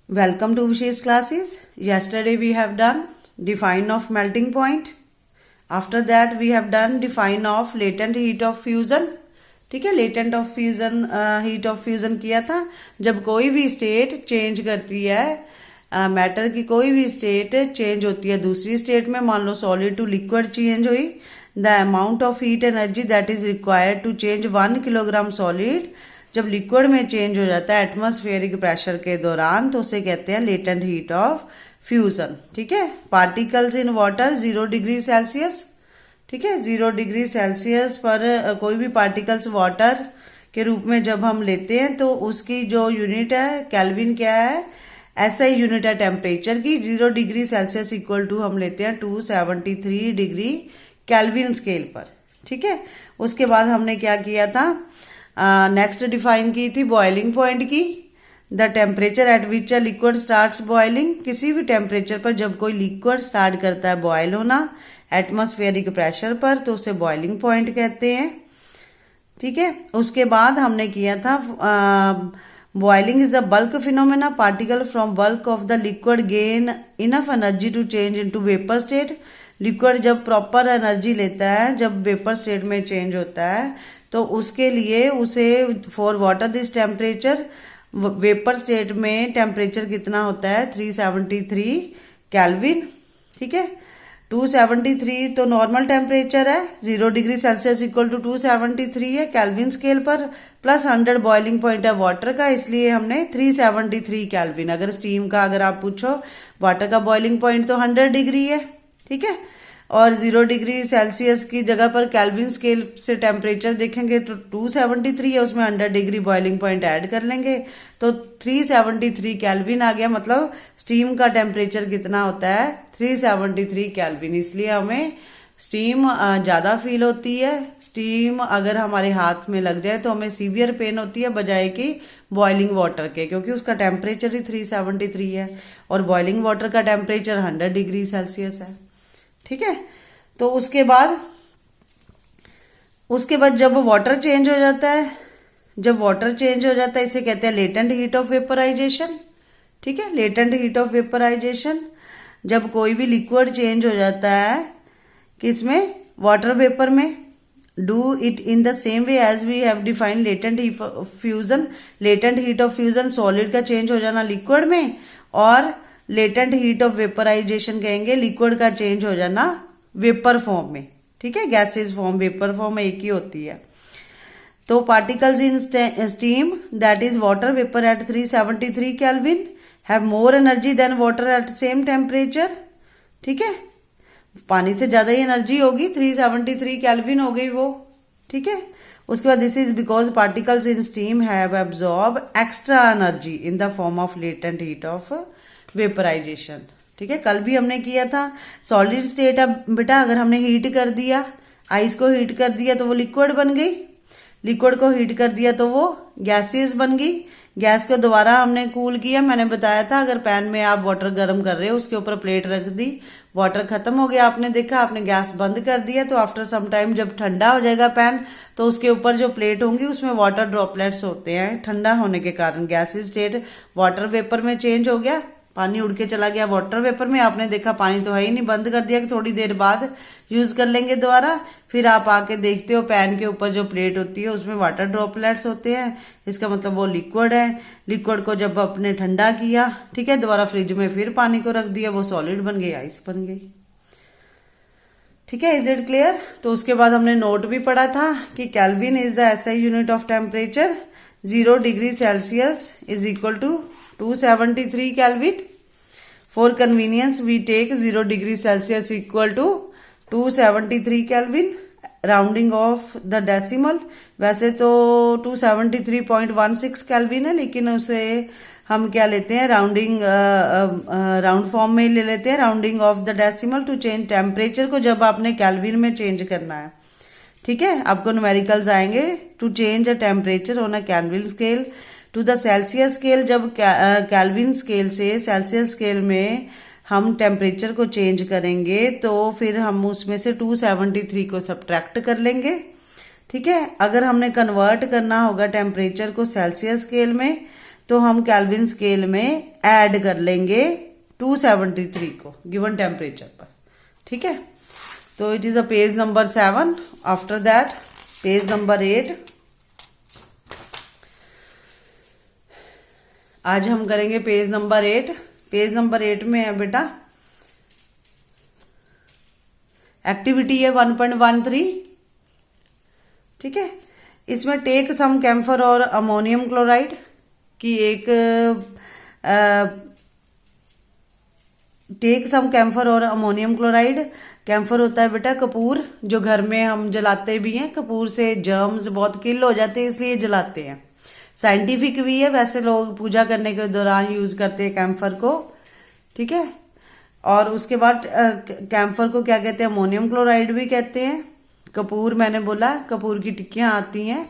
Welcome to Vishesh classes. Yesterday we have done define of melting point. After that we have done define of latent heat of fusion. ठीक है, latent of fusion heat of fusion किया था जब कोई भी state change करती है matter की कोई भी स्टेट चेंज होती है दूसरी स्टेट में। मान लो सॉलिड टू लिक्विड चेंज हुई, the amount of heat energy that is required to change 1 kilogram solid जब लिक्विड में चेंज हो जाता है एटमॉस्फेरिक प्रेशर के दौरान तो उसे कहते हैं लेटेंट हीट ऑफ फ्यूजन। ठीक है, particles in water 0 degree Celsius. ठीक है, 0 डिग्री सेल्सियस पर कोई भी पार्टिकल्स वाटर के रूप में जब हम लेते हैं तो उसकी जो यूनिट है केल्विन क्या है, ऐसा ही यूनिट है टेम्परेचर की। 0 डिग्री सेल्सियस इक्वल टू हम लेते हैं 273 डिग्री केल्विन स्केल पर। ठीक है, उसके बाद हमने क्या किया था, नेक्स्ट डिफाइन की थी बॉइलिंग पॉइंट की। The temperature at which a liquid starts boiling, किसी भी टेम्परेचर पर जब कोई लिक्विड स्टार्ट करता है बॉयल होना एटमॉस्फेरिक प्रेशर पर तो उसे बॉइलिंग पॉइंट कहते हैं। ठीक है, उसके बाद हमने किया था boiling is a bulk phenomena, particle from bulk of the liquid gain enough energy to change into vapour state. Liquid जब प्रॉपर एनर्जी लेता है जब वेपर स्टेट में चेंज होता है तो उसके लिए उसे for water this temperature vapour state में टेम्परेचर कितना होता है 373 केल्विन। ठीक है, 273 तो नॉर्मल टेम्परेचर है, 0 डिग्री सेल्सियस इक्वल टू 273 है केल्विन स्केल पर, प्लस 100 बॉइलिंग पॉइंट है वाटर का, इसलिए हमने 373 केल्विन। अगर स्टीम का अगर आप पूछो वाटर का बॉइलिंग पॉइंट तो 100 डिग्री है। ठीक है, और 0 डिग्री सेल्सियस की जगह पर केल्विन स्केल से टेम्परेचर देखेंगे तो 273 है, उसमें 100 डिग्री बॉइलिंग पॉइंट ऐड कर लेंगे तो 373 केल्विन आ गया। मतलब स्टीम का टेम्परेचर कितना होता है 373 केल्विन। इसलिए हमें स्टीम ज्यादा फील होती है। स्टीम अगर हमारे हाथ में लग जाए तो हमें सीवियर पेन होती है बजाय कि बॉइलिंग वाटर के, क्योंकि उसका टेम्परेचर ही 373 है और बॉइलिंग वाटर का टेम्परेचर 100 डिग्री सेल्सियस है। ठीक है, तो उसके बाद जब वाटर चेंज हो जाता है, इसे कहते हैं लेटेंट हीट ऑफ वेपराइजेशन। ठीक है, लेटेंट हीट ऑफ वेपराइजेशन जब कोई भी लिक्विड चेंज हो जाता है किसमें, वाटर वेपर में। Do it in the same way as we have define latent heat of fusion. Latent heat of fusion solid का चेंज हो जाना लिक्विड में, और लेटेंट हीट ऑफ वेपराइजेशन कहेंगे लिक्विड का चेंज हो जाना वेपर फॉर्म में। ठीक है, गैसेज फॉर्म वेपर फॉर्म एक ही होती है। तो particles in steam that is water vapour at 373 kelvin have more energy than water at same temperature. ठीक है, पानी से ज्यादा ही एनर्जी होगी, 373 केल्विन हो गई वो। ठीक है, उसके बाद this is because particles in steam have absorb extra energy in the form of latent heat of vaporisation. ठीक है, कल भी हमने किया था सॉलिड स्टेट। अब बेटा अगर हमने हीट कर दिया, आइस को हीट कर दिया तो वो लिक्विड बन गई, लिक्विड को हीट कर दिया तो वो गैसेस बन गई, गैस को दोबारा हमने कूल किया। मैंने बताया था अगर पैन में आप वाटर गर्म कर रहे हो उसके ऊपर प्लेट रख दी, वाटर खत्म हो गया, आपने देखा, आपने गैस बंद कर दिया तो आफ्टर सम टाइम जब ठंडा हो जाएगा पैन तो उसके ऊपर जो प्लेट होंगी उसमें वाटर ड्रॉपलेट्स होते हैं। ठंडा होने के कारण गैस स्टेट वाटर वेपर में चेंज हो गया, पानी उड़ के चला गया वाटर वेपर में। आपने देखा पानी तो है ही नहीं, बंद कर दिया कि थोड़ी देर बाद यूज कर लेंगे दोबारा। फिर आप आके देखते हो पैन के ऊपर जो प्लेट होती है उसमें वाटर ड्रॉपलेट्स होते हैं, इसका मतलब वो लिक्विड है। लिक्विड को जब आपने ठंडा किया, ठीक है, दोबारा फ्रिज में फिर पानी को रख दिया, वो सॉलिड बन गई, आइस बन गई। ठीक है, इज इट क्लियर। तो उसके बाद हमने नोट भी पढ़ा था कि kelvin is the SI unit of temperature. 0 degree Celsius is equal to 273 kelvin. For convenience, we take 0 degree Celsius equal to 273 kelvin, rounding off the decimal. वैसे तो 273.16 केल्विन है, लेकिन उसे हम क्या लेते हैं राउंड फॉर्म में ले लेते हैं, rounding off the decimal to change temperature को जब आपने केल्विन में चेंज करना है। ठीक है, आपको न्यूमेरिकल्स आएंगे to change a temperature on a Kelvin scale to the Celsius scale. जब केल्विन स्केल से सेल्सियस स्केल में हम टेम्परेचर को चेंज करेंगे तो फिर हम उसमें से 273 को सब्ट्रैक्ट कर लेंगे। ठीक है, अगर हमने कन्वर्ट करना होगा टेम्परेचर को सेल्सियस स्केल में तो हम केल्विन स्केल में ऐड कर लेंगे 273 को गिवन टेम्परेचर पर, ठीक है। तो it is a page number 7। After that page number 8। आज हम करेंगे पेज नंबर 8। पेज नंबर 8 में है बेटा एक्टिविटी है 1.13, ठीक है। इसमें टेक सम कैम्फर और अमोनियम क्लोराइड की एक टेक सम कैम्फर और अमोनियम क्लोराइड। कैम्फर होता है बेटा कपूर, जो घर में हम जलाते भी हैं। कपूर से जर्म्स बहुत किल हो जाते हैं, इसलिए जलाते हैं। साइंटिफिक भी है, वैसे लोग पूजा करने के दौरान यूज करते हैं कैम्फर को, ठीक है। और उसके बाद कैम्फर को क्या कहते हैं, अमोनियम क्लोराइड भी कहते हैं। कपूर मैंने बोला, कपूर की टिक्कियां आती हैं,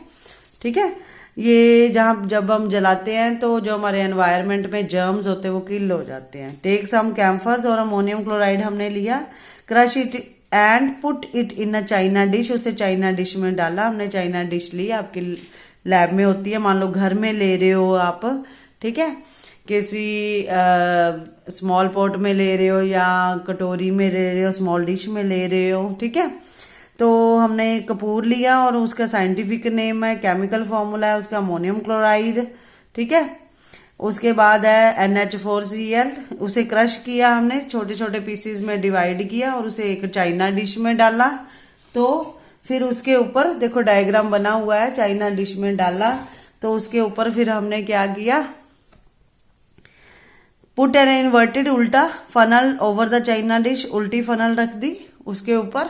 ठीक है। ये जब हम जलाते हैं तो जो हमारे एनवायरनमेंट में जर्म्स होते हैं वो किल हो जाते हैं। टेक सम कैम्फर्स और अमोनियम क्लोराइड हमने लिया, crush it and put it in a China dish. उसे चाइना डिश में डाला हमने। चाइना डिश ली, आपकी लैब में होती है, मान लो घर में ले रहे हो आप, ठीक है। किसी स्मॉल पॉट में ले रहे हो या कटोरी में ले रहे हो, स्मॉल डिश में ले रहे हो, ठीक है। तो हमने कपूर लिया और उसका साइंटिफिक नेम है, केमिकल फॉर्मूला है उसका अमोनियम क्लोराइड, ठीक है। उसके बाद है NH4Cl। उसे क्रश किया हमने, छोटे छोटे पीसेस में डिवाइड किया और उसे एक चाइना डिश में डाला। तो फिर उसके ऊपर देखो डायग्राम बना हुआ है, चाइना डिश में डाला तो उसके ऊपर फिर हमने क्या किया, पुट एन इन्वर्टेड उल्टा funnel over the china dish. उल्टी फनल रख दी उसके ऊपर,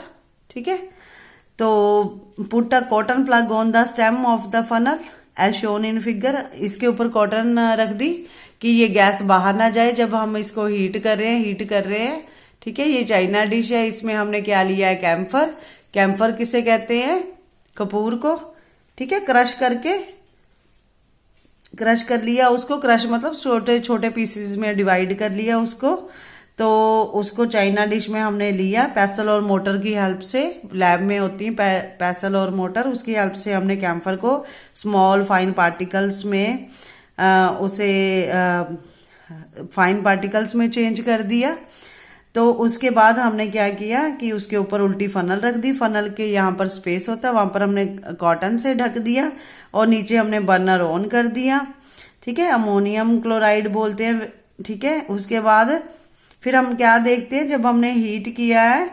ठीक है। तो put a cotton plug on the stem of the funnel as shown in figure. इसके ऊपर कॉटन रख दी कि ये गैस बाहर ना जाए जब हम इसको हीट कर रहे हैं, ठीक है। ये चाइना डिश है, इसमें हमने क्या लिया है, कैम्फर। कैम्फर किसे कहते हैं, कपूर को, ठीक है। क्रश कर लिया उसको, क्रश मतलब छोटे छोटे पीसेस में डिवाइड कर लिया उसको। तो उसको चाइना डिश में हमने लिया पेसल और मोटर की हेल्प से। लैब में होती है पेसल और मोटर, उसकी हेल्प से हमने कैम्फर को स्मॉल फाइन पार्टिकल्स में उसे फाइन पार्टिकल्स में चेंज कर दिया। तो उसके बाद हमने क्या किया कि उसके ऊपर उल्टी फनल रख दी। फनल के यहाँ पर स्पेस होता है, वहां पर हमने कॉटन से ढक दिया और नीचे हमने बर्नर ऑन कर दिया, ठीक है। अमोनियम क्लोराइड बोलते हैं, ठीक है। उसके बाद फिर हम क्या देखते हैं, जब हमने हीट किया है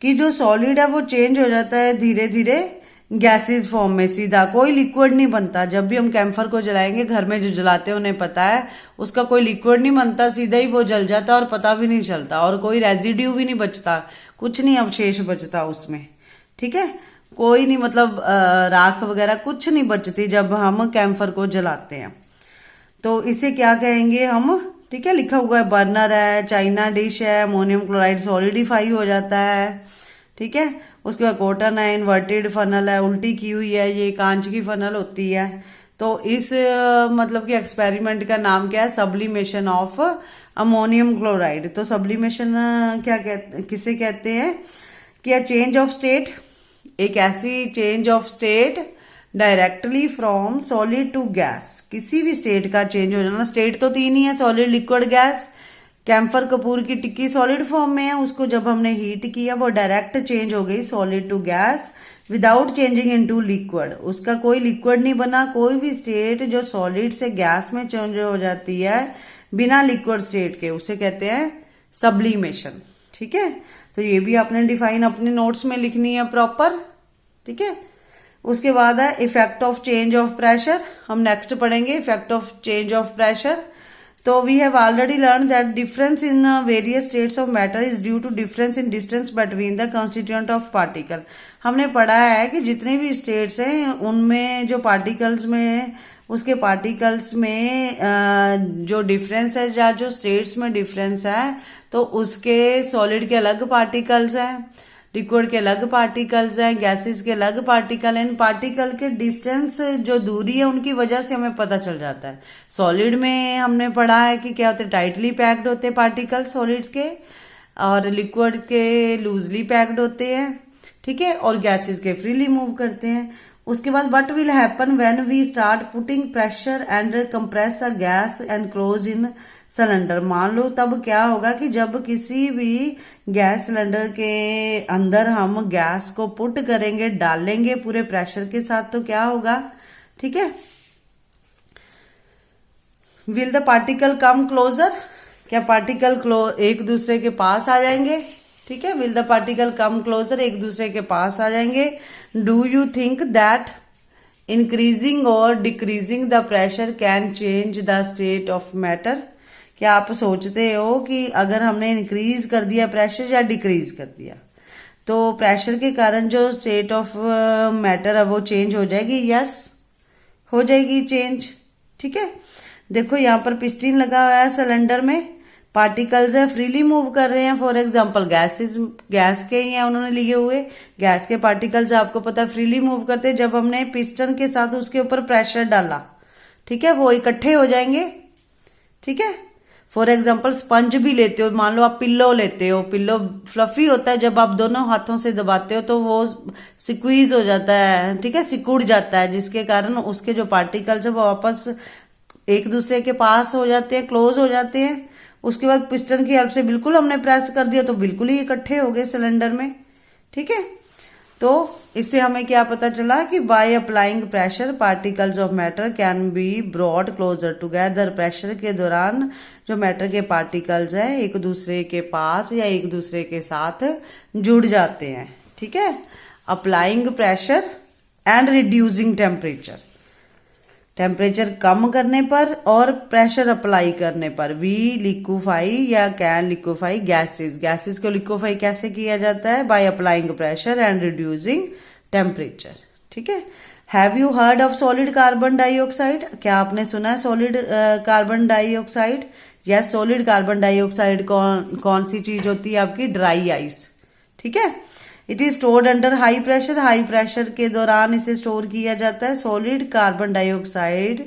कि जो सॉलिड है वो चेंज हो जाता है धीरे धीरे गैसेस फॉर्म में, सीधा कोई लिक्विड नहीं बनता। जब भी हम कैम्फर को जलाएंगे, घर में जो जलाते हैं उन्हें पता है, उसका कोई लिक्विड नहीं बनता, सीधा ही वो जल जाता और पता भी नहीं चलता, और कोई रेजिड्यू भी नहीं बचता, कुछ नहीं अवशेष बचता उसमें, ठीक है। कोई नहीं, मतलब राख वगैरह कुछ नहीं बचती जब हम कैम्फर को जलाते हैं। तो इसे क्या कहेंगे हम, ठीक है। लिखा हुआ है बर्नर है, चाइना डिश है, अमोनियम क्लोराइड सॉलिडिफाई हो जाता है, ठीक है। उसके बाद कॉटन है, इन्वर्टेड फनल है, उल्टी की हुई है, ये कांच की फनल होती है। तो इस मतलब कि एक्सपेरिमेंट का नाम क्या है, सब्लिमेशन ऑफ अमोनियम क्लोराइड। तो सब्लिमेशन किसे कहते हैं, क्या चेंज ऑफ स्टेट, एक ऐसी change of state directly from solid to gas. किसी भी स्टेट का चेंज हो जाना, स्टेट तो 3 ही है, सॉलिड, लिक्विड, गैस। कैम्फर कपूर की टिक्की सॉलिड फॉर्म में है, उसको जब हमने हीट किया वो डायरेक्ट चेंज हो गई solid to gas without changing into liquid. उसका कोई लिक्विड नहीं बना। कोई भी स्टेट जो सॉलिड से गैस में चेंज हो जाती है बिना लिक्विड स्टेट के, उसे कहते हैं सब्लिमेशन, ठीक है। तो ये भी आपने डिफाइन अपने नोट्स में लिखनी है प्रॉपर, ठीक है। उसके बाद है effect of change of pressure. हम नेक्स्ट पढ़ेंगे effect of change of pressure. तो we have already learn that difference in various states of matter is due to difference in distance between the constituent of particle. हमने पढ़ा है कि जितने भी states हैं उनमें जो पार्टिकल्स में, उसके पार्टिकल्स में जो डिफरेंस है या जो स्टेट्स में डिफरेंस है, तो उसके सॉलिड के अलग पार्टिकल्स हैं, लिक्विड के अलग पार्टिकल्स हैं, गैसेस के अलग पार्टिकल हैं। इन पार्टिकल के डिस्टेंस, जो दूरी है, उनकी वजह से हमें पता चल जाता है। सॉलिड में हमने पढ़ा है कि क्या होते हैं, टाइटली पैक्ड होते हैं पार्टिकल सॉलिड्स के, और लिक्विड के लूजली पैक्ड होते हैं, ठीक है, और गैसेस के फ्रीली मूव करते हैं। उसके बाद what will happen when we start putting pressure and compress a gas and close in cylinder. मान लो तब क्या होगा कि जब किसी भी गैस सिलेंडर के अंदर हम गैस को पुट करेंगे, डालेंगे पूरे प्रेशर के साथ, तो क्या होगा, ठीक है, will the particle come closer, क्या पार्टिकल एक दूसरे के पास आ जाएंगे, ठीक है, will the particle come closer, एक दूसरे के पास आ जाएंगे। Do you think that increasing और decreasing the pressure can change the state of matter? क्या आप सोचते हो कि अगर हमने इंक्रीज कर दिया प्रेशर या डिक्रीज कर दिया तो प्रेशर के कारण जो स्टेट ऑफ मैटर है वो चेंज हो जाएगी? यस, हो जाएगी चेंज, ठीक है। देखो यहाँ पर पिस्टन लगा हुआ है, सिलेंडर में पार्टिकल्स है, फ्रीली मूव कर रहे हैं। फॉर एग्जांपल गैस के ही हैं उन्होंने लिए हुए, गैस के पार्टिकल्स आपको पता है फ्रीली मूव करते हैं। जब हमने पिस्टन के साथ उसके ऊपर प्रेशर डाला, ठीक है, वो इकट्ठे हो जाएंगे, ठीक है। फॉर एग्जाम्पल स्पंज भी लेते हो, मान लो आप पिल्लो लेते हो, पिल्लो फ्लफी होता है, जब आप दोनों हाथों से दबाते हो तो वो सिक्वीज हो जाता है, ठीक है, सिकुड़ जाता है, जिसके कारण उसके जो पार्टिकल्स है वो वापस एक दूसरे के पास हो जाते हैं, क्लोज हो जाते हैं। उसके बाद पिस्टन की हेल्प से बिल्कुल हमने प्रेस कर दिया तो बिल्कुल ही इकट्ठे हो गए सिलेंडर में, ठीक है। तो इससे हमें क्या पता चला कि by applying pressure particles of matter can be brought closer together. Pressure के दौरान जो मैटर के पार्टिकल्स हैं एक दूसरे के पास या एक दूसरे के साथ जुड़ जाते हैं, ठीक है। Applying pressure and reducing temperature, temperature कम करने पर और प्रेशर अप्लाई करने पर वी लिक्विफाई या कैन लिक्विफाई गैसेस। गैसेस को लिक्विफाई कैसे किया जाता है? By applying pressure and reducing temperature, ठीक है। Have you heard of solid carbon dioxide? क्या आपने सुना है solid carbon dioxide? Yes, solid carbon dioxide कौन सी चीज होती है आपकी? ड्राई आइस, ठीक है। It is stored under high pressure, high pressure के दौरान इसे स्टोर किया जाता है। Solid carbon dioxide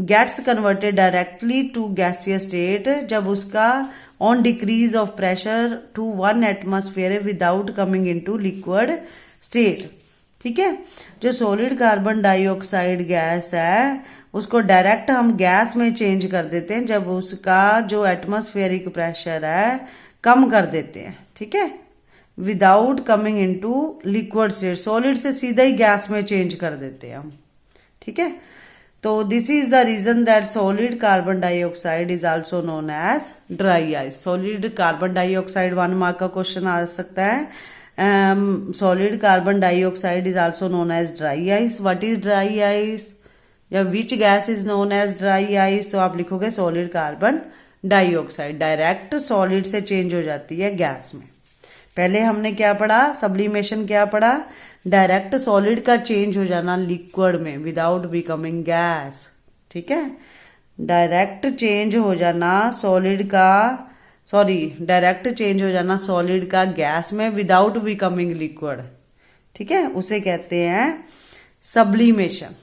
gets converted directly to gaseous state जब उसका on decrease of pressure to 1 atmosphere without coming into liquid state, ठीक है। जो सॉलिड कार्बन डाइऑक्साइड गैस है उसको डायरेक्ट हम गैस में चेंज कर देते हैं जब उसका जो एटमॉस्फेरिक प्रेशर है कम कर देते हैं, ठीक है, without coming into liquid state. Solid से सीधा ही गैस में चेंज कर देते हैं हम, ठीक है। तो this is the reason that solid carbon dioxide is also known as dry ice. Solid carbon dioxide 1 mark का क्वेश्चन आ सकता है। Solid carbon dioxide is also known as dry ice. What is dry ice या which gas is known as dry ice? तो आप लिखोगे solid carbon dioxide direct solid से change हो जाती है गैस में। पहले हमने क्या पढ़ा? सब्लिमेशन क्या पढ़ा? डायरेक्ट सॉलिड का चेंज हो जाना लिक्विड में विदाउट बिकमिंग गैस, ठीक है। डायरेक्ट चेंज हो जाना सॉलिड का, डायरेक्ट चेंज हो जाना सॉलिड का गैस में विदाउट बिकमिंग लिक्विड, ठीक है, उसे कहते हैं सब्लिमेशन।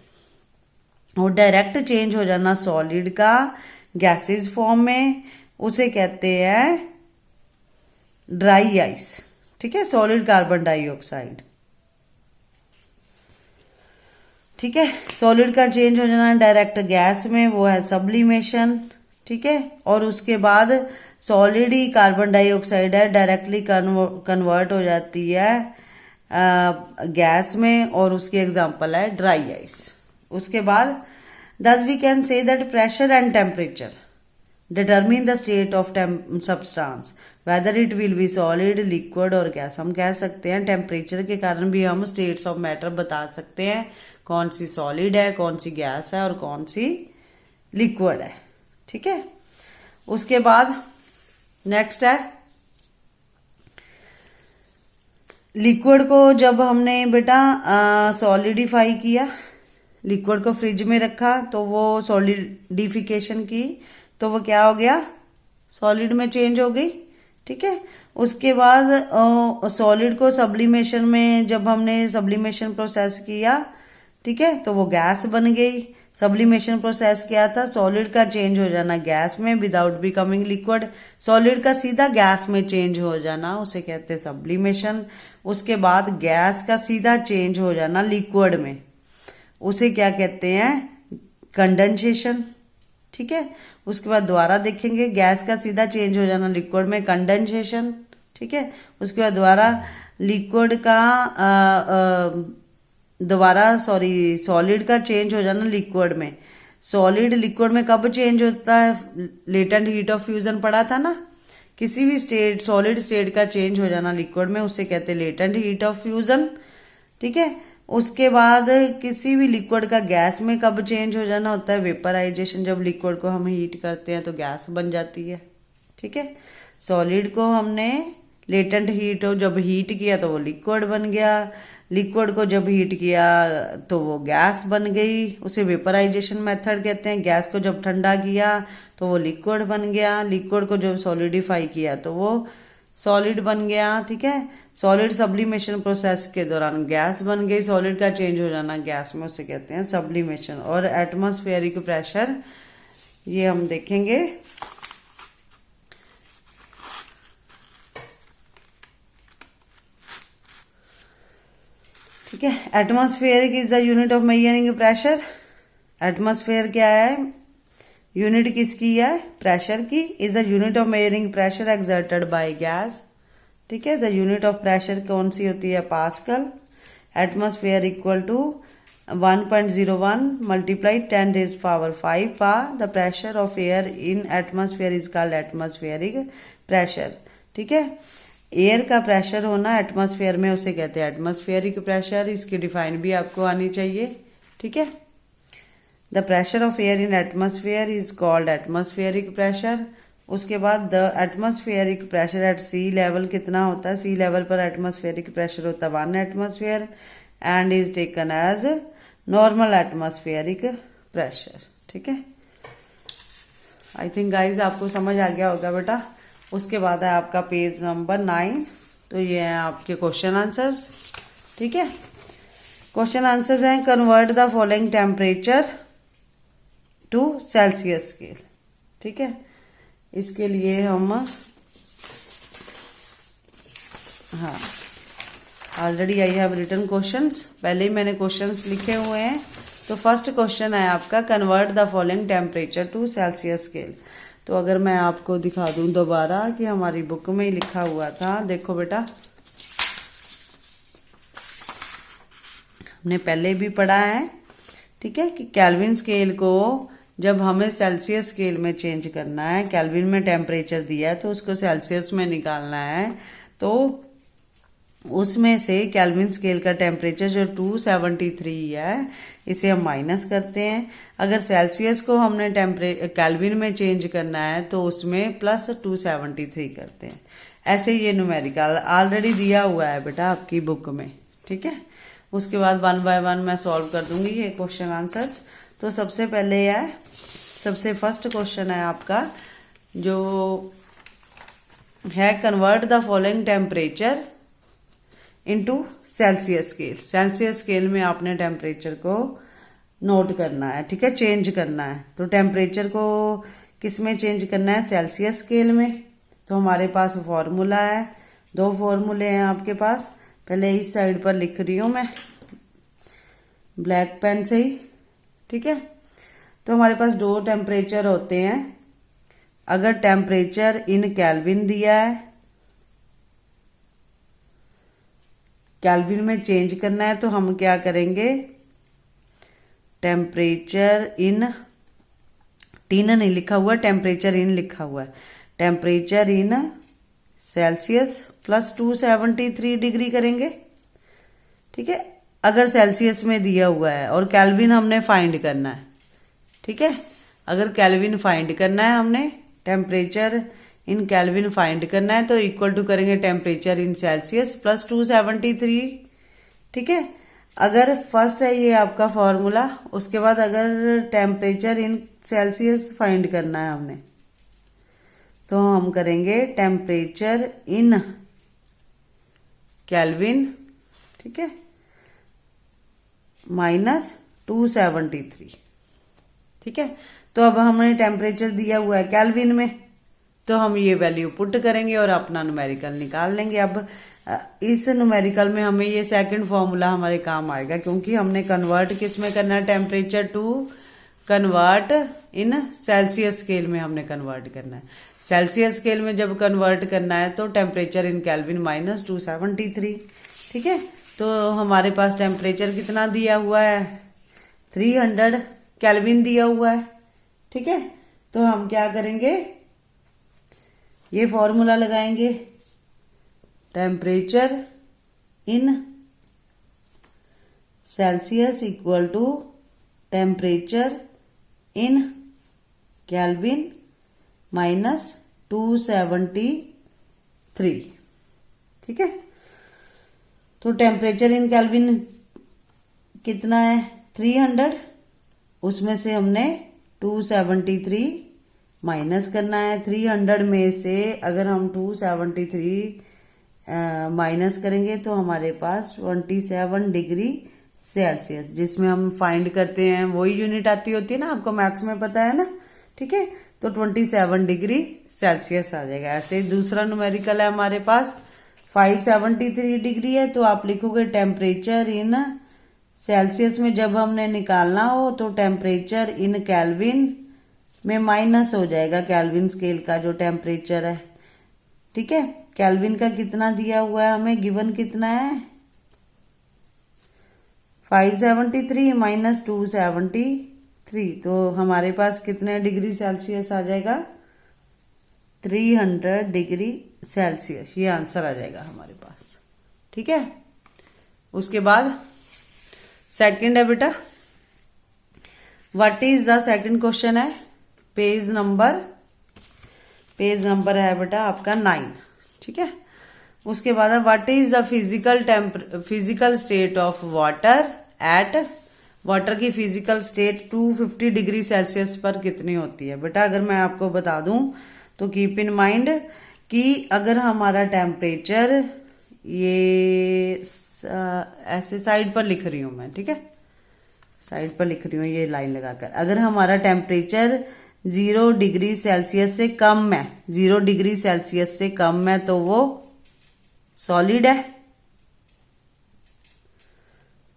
और डायरेक्ट चेंज हो जाना सॉलिड का गैसेस फॉर्म में उसे कहते हैं ड्राई आइस, ठीक है, सॉलिड कार्बन डाइऑक्साइड, ठीक है। सॉलिड का चेंज हो जाना डायरेक्ट गैस में वो है सब्लिमेशन, ठीक है। और उसके बाद सॉलिड ही कार्बन डाइऑक्साइड है डायरेक्टली कन्वर्ट हो जाती है गैस में और उसकी एग्जांपल है ड्राई आइस। उसके बाद thus we can say that pressure and temperature determine the state of substance whether it will be solid, liquid or gas। हम कह सकते हैं टेम्परेचर के कारण भी हम स्टेट्स ऑफ मैटर बता सकते हैं, कौन सी सॉलिड है, कौन सी गैस है और कौन सी लिक्विड है, ठीक है। उसके बाद नेक्स्ट है लिक्विड को जब हमने बेटा सॉलिडिफाई किया, लिक्विड को फ्रिज में रखा तो वो सॉलिडिफिकेशन की तो वो क्या हो गया? सॉलिड में चेंज हो गई, ठीक है। उसके बाद सॉलिड को सब्लिमेशन में जब हमने सब्लिमेशन प्रोसेस किया, ठीक है, तो वो गैस बन गई। सब्लिमेशन प्रोसेस क्या था? सॉलिड का चेंज हो जाना गैस में विदाउट बिकमिंग लिक्विड। सॉलिड का सीधा गैस में चेंज हो जाना उसे कहते हैं सब्लिमेशन। उसके बाद गैस का सीधा चेंज हो जाना लिक्विड में उसे क्या कहते हैं, कंडेंसेशन। ठीक है, उसके बाद दोबारा देखेंगे गैस का सीधा चेंज हो जाना लिक्विड में, कंडेंसेशन। ठीक है, उसके बाद दोबारा लिक्विड का दोबारा सॉलिड का चेंज हो जाना लिक्विड में। सॉलिड लिक्विड में कब चेंज होता है, लेटेंट हीट ऑफ फ्यूजन पढ़ा था ना, किसी भी स्टेट सॉलिड स्टेट का चेंज हो जाना लिक्विड में उसे कहते हैं लेटेंट हीट ऑफ फ्यूजन। ठीक है, उसके बाद किसी भी लिक्विड का गैस में कब चेंज हो जाना होता है, वेपराइजेशन, जब लिक्विड को हम हीट करते हैं तो गैस बन जाती है। ठीक है, सॉलिड को हमने लेटेंट हीट हो जब हीट किया तो वो लिक्विड बन गया, लिक्विड को जब हीट किया तो वो गैस बन गई, उसे वेपराइजेशन मेथड कहते हैं। गैस को जब ठंडा किया तो वो लिक्विड बन गया, लिक्विड को जब सॉलिडिफाई किया तो वो सॉलिड बन गया। ठीक है, सॉलिड सब्लिमेशन प्रोसेस के दौरान गैस बन गई, सॉलिड का चेंज हो जाना गैस में उसे कहते हैं सब्लिमेशन। और एटमॉस्फेरिक प्रेशर ये हम देखेंगे। ठीक है, atmospheric is the unit of measuring pressure. Atmosphere क्या है, यूनिट किसकी है, प्रेशर की। Is the unit of measuring pressure exerted by gas. ठीक है, द यूनिट ऑफ प्रेशर कौन सी होती है, pascal. Atmosphere equal to 1.01 multiply 10⁵ Pa. The pressure of air in atmosphere is called atmospheric pressure. ठीक है, एयर का प्रेशर होना एटमॉस्फेयर में उसे कहते हैं एटमॉस्फेरिक प्रेशर। इसकी डिफाइन भी आपको आनी चाहिए। ठीक है, the pressure of air in atmosphere is called atmospheric pressure. उसके बाद the atmospheric pressure at sea level कितना होता है, सी लेवल पर एटमॉस्फेरिक प्रेशर होता है 1 atmosphere and is taken as normal atmospheric pressure. ठीक है, आई थिंक गाइज आपको समझ आ गया होगा बेटा। उसके बाद है आपका पेज नंबर 9, तो ये है आपके क्वेश्चन आंसर्स। ठीक है, क्वेश्चन आंसर्स हैं, convert the following temperature to Celsius scale. ठीक है, इसके लिए हम हाँ already I have written questions, पहले ही मैंने क्वेश्चंस लिखे हुए हैं। तो फर्स्ट क्वेश्चन है आपका, convert the following temperature to Celsius scale. तो अगर मैं आपको दिखा दूं दोबारा कि हमारी बुक में ही लिखा हुआ था, देखो बेटा हमने पहले भी पढ़ा है। ठीक है, कि केल्विन स्केल को जब हमें सेल्सियस स्केल में चेंज करना है, केल्विन में टेम्परेचर दिया है तो उसको सेल्सियस में निकालना है, तो उसमें से केल्विन स्केल का टेम्परेचर जो 273 है इसे हम माइनस करते हैं। अगर सेल्सियस को हमने केल्विन में चेंज करना है तो उसमें प्लस 273 करते हैं। ऐसे ये न्यूमेरिकल ऑलरेडी दिया हुआ है बेटा आपकी बुक में। ठीक है, उसके बाद 1 बाय 1 मैं सॉल्व कर दूंगी ये क्वेश्चन आंसर्स। तो सबसे पहले है, सबसे फर्स्ट क्वेश्चन है आपका जो है, convert the following temperature into Celsius scale. Celsius scale में आपने टेम्परेचर को नोट करना है। ठीक है, चेंज करना है। तो टेम्परेचर को किस में चेंज करना है, सेल्सियस स्केल में। तो हमारे पास फॉर्मूला है, 2 फॉर्मूले हैं आपके पास। पहले इस साइड पर लिख रही हूं मैं ब्लैक पेन से ही। ठीक है, तो हमारे पास 2 टेम्परेचर होते हैं। अगर टेम्परेचर इन केल्विन दिया है, केल्विन में चेंज करना है, तो हम क्या करेंगे, टेम्परेचर इन, टीन नहीं लिखा हुआ, टेम्परेचर इन लिखा हुआ है, temperature in Celsius plus 273 degree करेंगे। ठीक है, अगर सेल्सियस में दिया हुआ है और केल्विन हमने फाइंड करना है। ठीक है, अगर केल्विन फाइंड करना है, हमने टेम्परेचर इन केल्विन फाइंड करना है, तो इक्वल टू करेंगे टेम्परेचर इन सेल्सियस प्लस 273। ठीक है, अगर फर्स्ट है ये आपका फॉर्मूला। उसके बाद अगर टेम्परेचर इन सेल्सियस फाइंड करना है हमने, तो हम करेंगे टेम्परेचर इन केल्विन। ठीक है, माइनस 273। ठीक है, तो अब हमने टेम्परेचर दिया हुआ है केल्विन में, तो हम ये वैल्यू पुट करेंगे और अपना न्यूमेरिकल निकाल लेंगे। अब इस न्यूमेरिकल में हमें ये सेकंड फॉर्मूला हमारे काम आएगा, क्योंकि हमने कन्वर्ट किस में करना है, temperature to convert in Celsius scale में हमने कन्वर्ट करना है। सेल्सियस स्केल में जब कन्वर्ट करना है तो टेम्परेचर इन केल्विन माइनस 273। ठीक है, तो हमारे पास टेम्परेचर कितना दिया हुआ है, 300 केल्विन दिया हुआ है। ठीक है, तो हम क्या करेंगे, ये फॉर्मूला लगाएंगे, temperature in Celsius equal to temperature in Kelvin minus 273। ठीक है, तो टेम्परेचर इन केल्विन कितना है, 300, उसमें से हमने 273 माइनस करना है। 300 में से अगर हम 273 माइनस करेंगे तो हमारे पास 27 डिग्री सेल्सियस, जिसमें हम फाइंड करते हैं वही यूनिट आती होती है ना, आपको मैथ्स में पता है ना। ठीक है, तो 27 डिग्री सेल्सियस आ जाएगा। ऐसे ही दूसरा न्यूमेरिकल है हमारे पास 573 डिग्री है, तो आप लिखोगे टेम्परेचर इन सेल्सियस में जब हमने निकालना हो तो टेम्परेचर इन केल्विन में माइनस हो जाएगा केल्विन स्केल का जो टेम्परेचर है। ठीक है, केल्विन का कितना दिया हुआ है हमें, गिवन कितना है 573 माइनस 273, तो हमारे पास कितने डिग्री सेल्सियस आ जाएगा, 300 डिग्री सेल्सियस, ये आंसर आ जाएगा हमारे पास। ठीक है, उसके बाद सेकंड है बेटा, what is the second question है, पेज नंबर है बेटा आपका 9। ठीक है, उसके बाद what is the physical state of water at, water की फिजिकल स्टेट 250 डिग्री सेल्सियस पर कितनी होती है। बेटा अगर मैं आपको बता दूं तो कीप इन माइंड कि अगर हमारा टेम्परेचर, ये ऐसे साइड पर लिख रही हूं मैं, ठीक है, साइड पर लिख रही हूं ये लाइन लगाकर, अगर हमारा टेम्परेचर 0 डिग्री सेल्सियस से कम है, 0 डिग्री सेल्सियस से कम है तो वो सॉलिड है।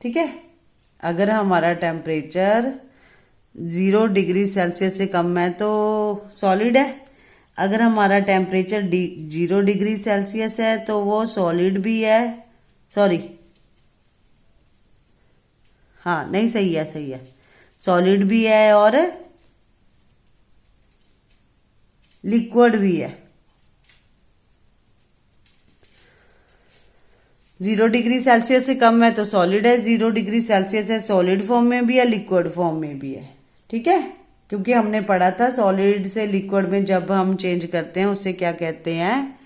ठीक है, अगर हमारा टेम्परेचर 0 डिग्री सेल्सियस से कम है तो सॉलिड है। अगर हमारा टेम्परेचर 0 डिग्री सेल्सियस है तो वो सॉलिड भी है, सॉरी हाँ नहीं सही है, सॉलिड भी है और लिक्विड भी है। 0 डिग्री सेल्सियस से कम है तो सॉलिड है, 0 डिग्री सेल्सियस है सॉलिड फॉर्म में भी है, लिक्विड फॉर्म में भी है। ठीक है, क्योंकि हमने पढ़ा था सॉलिड से लिक्विड में जब हम चेंज करते हैं उसे क्या कहते हैं,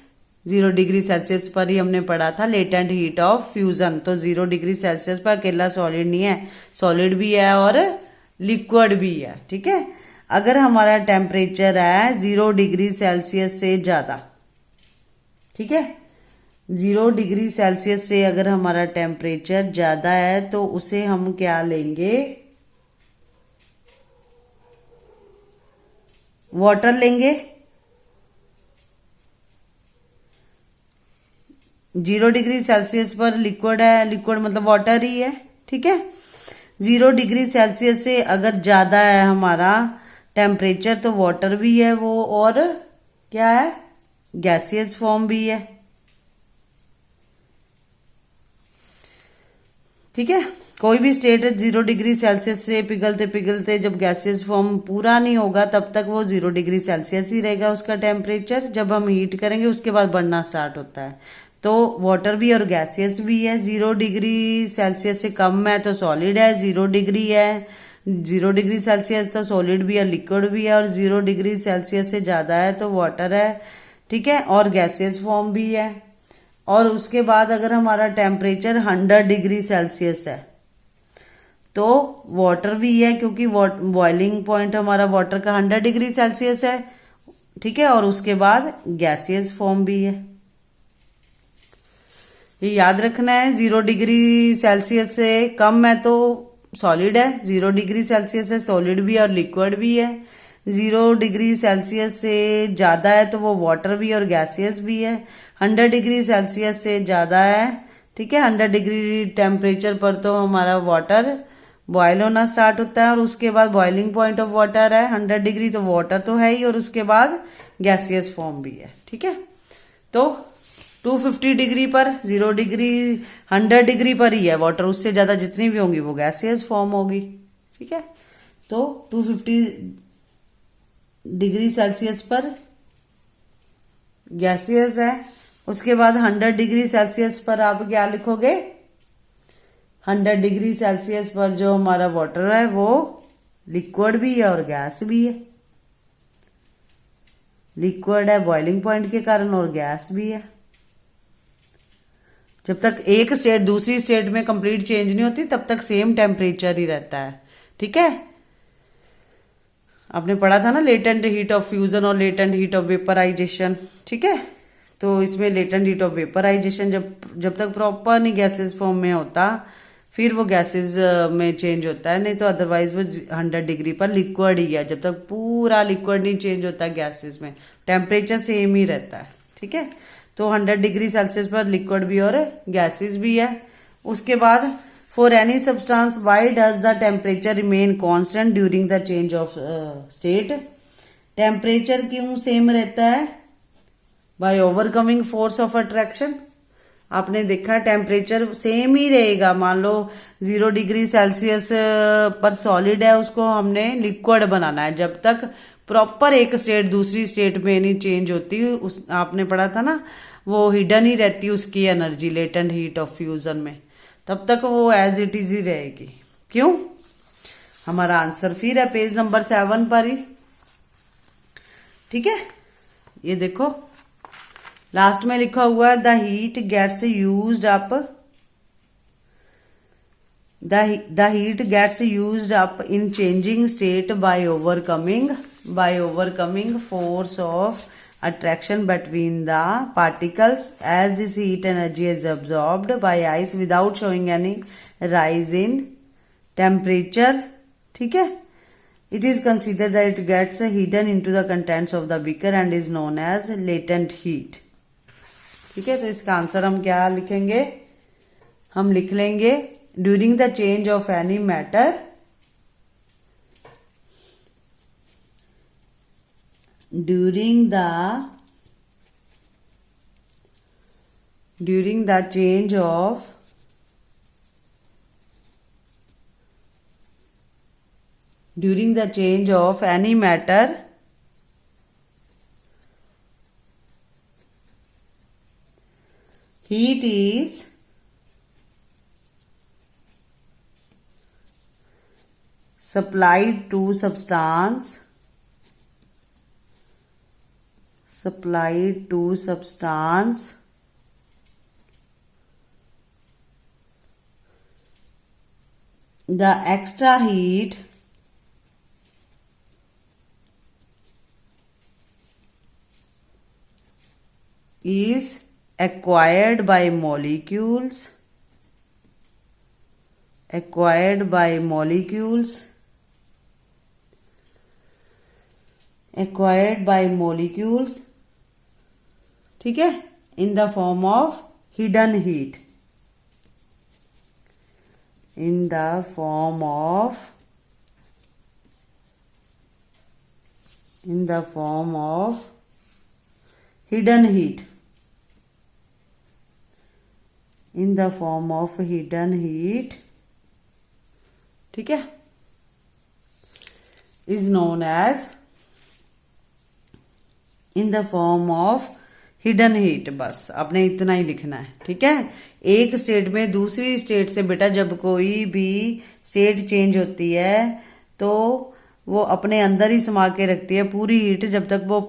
0 डिग्री सेल्सियस पर ही हमने पढ़ा था लेटेंट हीट ऑफ फ्यूजन। तो 0 डिग्री सेल्सियस पर अकेला सॉलिड नहीं है, सॉलिड भी है और लिक्विड भी है। ठीक है, अगर हमारा टेम्परेचर है 0 डिग्री सेल्सियस से ज्यादा, ठीक है, 0 डिग्री सेल्सियस से अगर हमारा टेम्परेचर ज्यादा है तो उसे हम क्या लेंगे, वाटर लेंगे। 0 डिग्री सेल्सियस पर लिक्विड है, लिक्विड मतलब वाटर ही है। ठीक है, 0 डिग्री सेल्सियस से अगर ज्यादा है हमारा टेम्परेचर तो वाटर भी है वो, और क्या है, गैसियस फॉर्म भी है। ठीक है, कोई भी स्टेट 0 डिग्री सेल्सियस से पिघलते पिघलते जब गैसियस फॉर्म पूरा नहीं होगा तब तक वो 0 डिग्री सेल्सियस ही रहेगा उसका टेम्परेचर। जब हम हीट करेंगे उसके बाद बढ़ना स्टार्ट होता है। तो वाटर भी और गैसियस भी है। 0 डिग्री सेल्सियस से कम है तो सॉलिड है, 0 डिग्री है, 0 डिग्री सेल्सियस तो सॉलिड भी है, लिक्विड भी है, और 0 डिग्री सेल्सियस से ज्यादा है तो वाटर है। ठीक है, और गैसियस फॉर्म भी है। और उसके बाद अगर हमारा टेम्परेचर 100 डिग्री सेल्सियस है तो वाटर भी है, क्योंकि बॉइलिंग पॉइंट हमारा वाटर का 100 डिग्री सेल्सियस है। ठीक है, और उसके बाद गैसियस फॉर्म भी है। ये याद रखना है, 0 डिग्री सेल्सियस से कम है तो सॉलिड है, 0 डिग्री सेल्सियस है सॉलिड भी है और लिक्विड भी है, 0 डिग्री सेल्सियस से ज़्यादा है तो वो वाटर भी और गैसियस भी है। 100 डिग्री सेल्सियस से ज़्यादा है, ठीक है, 100 डिग्री टेम्परेचर पर तो हमारा वाटर बॉयल होना स्टार्ट होता है और उसके बाद बॉइलिंग पॉइंट ऑफ वाटर है 100 डिग्री, तो वाटर तो है ही और उसके बाद गैसियस फॉर्म भी है, ठीक है। तो 250 डिग्री पर 0 डिग्री 100 डिग्री पर ही है वाटर, उससे ज्यादा जितनी भी होंगी वो गैसियस फॉर्म होगी, ठीक है। तो 250 डिग्री सेल्सियस पर गैसियस है। उसके बाद 100 डिग्री सेल्सियस पर आप क्या लिखोगे, 100 डिग्री सेल्सियस पर जो हमारा वाटर है वो लिक्विड भी है और गैस भी है। लिक्विड है बॉइलिंग पॉइंट के कारण और गैस भी है। जब तक एक स्टेट दूसरी स्टेट में कंप्लीट चेंज नहीं होती तब तक सेम टेम्परेचर ही रहता है, ठीक है। आपने पढ़ा था ना लेटेंट हीट ऑफ फ्यूजन और लेटेंट हीट ऑफ वेपराइजेशन, ठीक है। तो इसमें लेटेंट हीट ऑफ वेपराइजेशन जब तक प्रॉपर नहीं गैसेस फॉर्म में होता फिर वो गैसेस में चेंज होता है, नहीं तो अदरवाइज वो 100 डिग्री पर लिक्विड ही है। जब तक पूरा लिक्विड नहीं चेंज होता गैसेस में टेम्परेचर सेम ही रहता है, ठीक है। तो 100 डिग्री सेल्सियस पर लिक्विड भी और गैसेस भी है। उसके बाद for any substance why does the temperature remain constant during the change of state. Temperature क्यों सेम रहता है, by overcoming force of attraction. आपने देखा टेम्परेचर सेम ही रहेगा। मान लो 0 डिग्री सेल्सियस पर सॉलिड है, उसको हमने लिक्विड बनाना है। जब तक प्रॉपर एक स्टेट दूसरी स्टेट में नहीं चेंज होती, उस आपने पढ़ा था ना, वो हिडन ही रहती उसकी energy latent heat of fusion में, तब तक वो एज इट इज ही रहेगी। क्यों? हमारा आंसर फिर है पेज नंबर 7 पर ही, ठीक है। ये देखो लास्ट में लिखा हुआ है the heat gets used up, the heat gets used up in changing state by overcoming force of attraction between the particles as this heat energy is absorbed by ice without showing any rise in temperature, ठीक है। It is considered that it gets hidden into the contents of the beaker and is known as latent heat, ठीक है। तो इसका answer हम क्या लिखेंगे, हम लिख लेंगे during the change of any matter during the change of any matter heat is supplied to substance the extra heat is acquired by molecules ठीक है, in the form of hidden heat, ठीक है, is known as in the form of hidden heat. बस आपने इतना ही लिखना है, ठीक है। एक स्टेट में दूसरी स्टेट से बेटा जब कोई भी स्टेट चेंज होती है तो वो अपने अंदर ही समा के रखती है पूरी हीट जब तक वो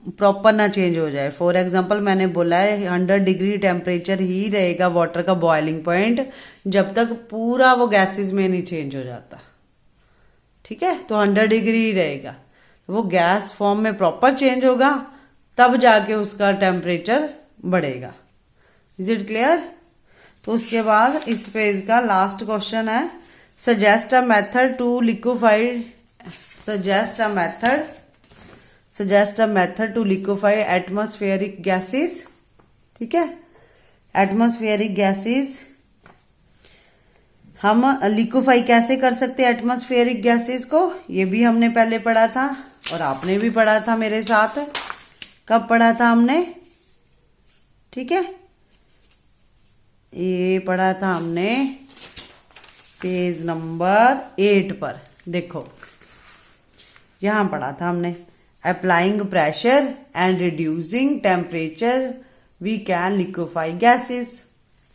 प्रॉपर ना चेंज हो जाए। फॉर एग्जांपल मैंने बोला है 100 डिग्री टेम्परेचर ही रहेगा वाटर का बॉइलिंग पॉइंट जब तक पूरा वो गैसेस में नहीं चेंज हो जाता, ठीक है। तो 100 डिग्री ही रहेगा, वो गैस फॉर्म में प्रॉपर चेंज होगा तब जाके उसका टेम्परेचर बढ़ेगा। Is it clear? तो उसके बाद इस पेज का लास्ट क्वेश्चन है suggest a method suggest a method to liquefy atmospheric gases. ठीक है, एटमॉस्फेरिक गैसेस हम लिक्विफाई कैसे कर सकते हैं एटमॉस्फेरिक गैसेस को, ये भी हमने पहले पढ़ा था और आपने भी पढ़ा था मेरे साथ। कब पढ़ा था हमने? ठीक है, ये पढ़ा था हमने पेज नंबर 8 पर। देखो यहां पढ़ा था हमने, applying pressure and reducing temperature we can liquefy gases.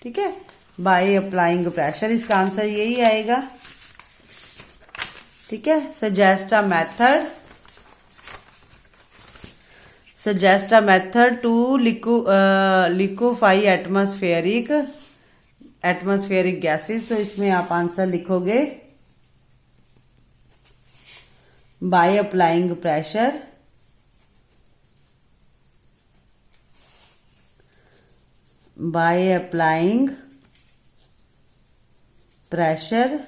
ठीक है, बाय अप्लाइंग प्रेशर, इसका आंसर यही आएगा। ठीक है, suggest a method to liquefy atmospheric gases. तो इसमें आप आंसर लिखोगे by applying pressure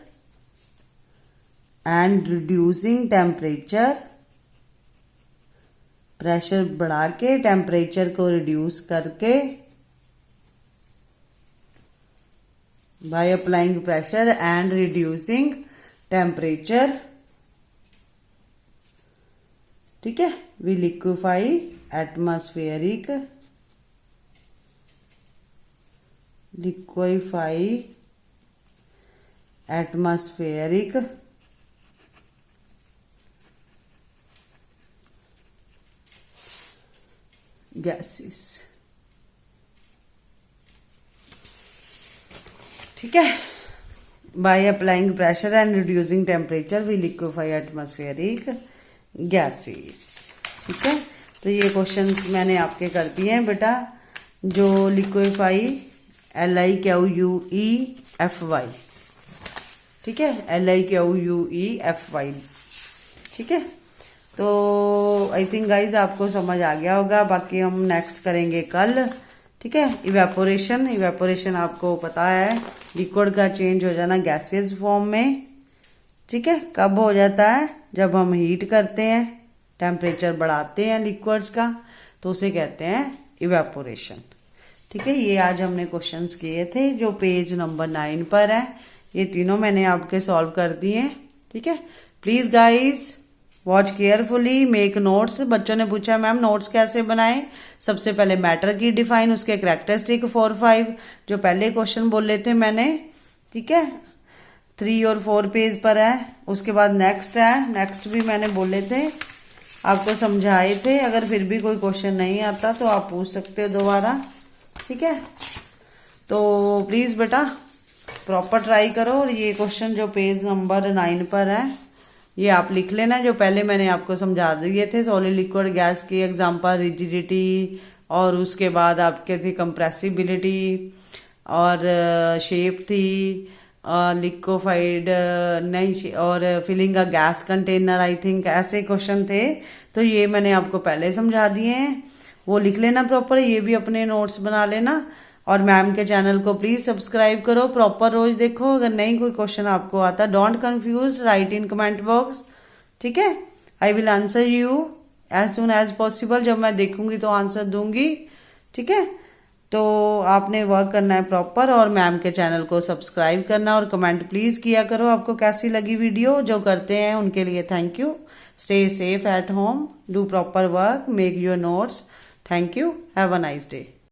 and reducing temperature, pressure बढ़ा के टेम्परेचर को रिड्यूस करके, by applying pressure and reducing temperature. ठीक है, वी लिक्विफाई एटमॉस्फेरिक गैसेस। ठीक है, by applying pressure and reducing temperature we liquefy atmospheric gases. ठीक है, तो ये क्वेश्चंस मैंने आपके कर दिए हैं बेटा, जो लिक्विफाई LIQUEFY। ठीक है, LIQUEFY। ठीक है, तो आई थिंक गाइज आपको समझ आ गया होगा। बाकी हम नेक्स्ट करेंगे कल। ठीक है, इवेपोरेशन आपको पता है, लिक्विड का चेंज हो जाना गैसियस फॉर्म में। ठीक है, कब हो जाता है? जब हम हीट करते हैं, टेम्परेचर बढ़ाते हैं लिक्विड्स का, तो उसे कहते हैं इवेपोरेशन। ठीक है, ये आज हमने क्वेश्चंस किए थे जो पेज नंबर 9 पर है। ये तीनों मैंने आपके सॉल्व कर दिए। ठीक है, please guys watch carefully, make notes. बच्चों ने पूछा मैम नोट्स कैसे बनाएं? सबसे पहले मैटर की डिफाइन, उसके कैरेक्टरिस्टिक 4-5 जो पहले क्वेश्चन बोले थे मैंने। ठीक है, 3 और 4 पेज पर है। उसके बाद नेक्स्ट है, नेक्स्ट भी मैंने बोले थे, आपको समझाए थे। अगर फिर भी कोई क्वेश्चन नहीं आता तो आप पूछ सकते हो दोबारा। ठीक है, तो प्लीज बेटा प्रॉपर ट्राई करो। और ये क्वेश्चन जो पेज नंबर 9 पर है ये आप लिख लेना, जो पहले मैंने आपको समझा दिए थे। सॉलिड लिक्विड गैस की एग्जांपल रिजिडिटी, और उसके बाद आपके थी कंप्रेसिबिलिटी, और शेप थी, लिक्विफाइड नहीं, और filling a gas container, I think ऐसे क्वेश्चन थे। तो ये मैंने आपको पहले समझा दिए हैं, वो लिख लेना प्रॉपर। ये भी अपने नोट्स बना लेना, और मैम के चैनल को प्लीज सब्सक्राइब करो, प्रॉपर रोज देखो। अगर नहीं कोई क्वेश्चन आपको आता, don't confuse, right in comment box. ठीक है, I will answer you as soon as possible. जब मैं देखूंगी तो आंसर दूंगी। ठीक है, तो आपने वर्क करना है प्रॉपर, और मैम के चैनल को सब्सक्राइब करना, और कमेंट प्लीज किया करो आपको कैसी लगी वीडियो। जो करते हैं उनके लिए thank you. Stay safe at home, do proper work, make your notes. Thank you, have a nice day.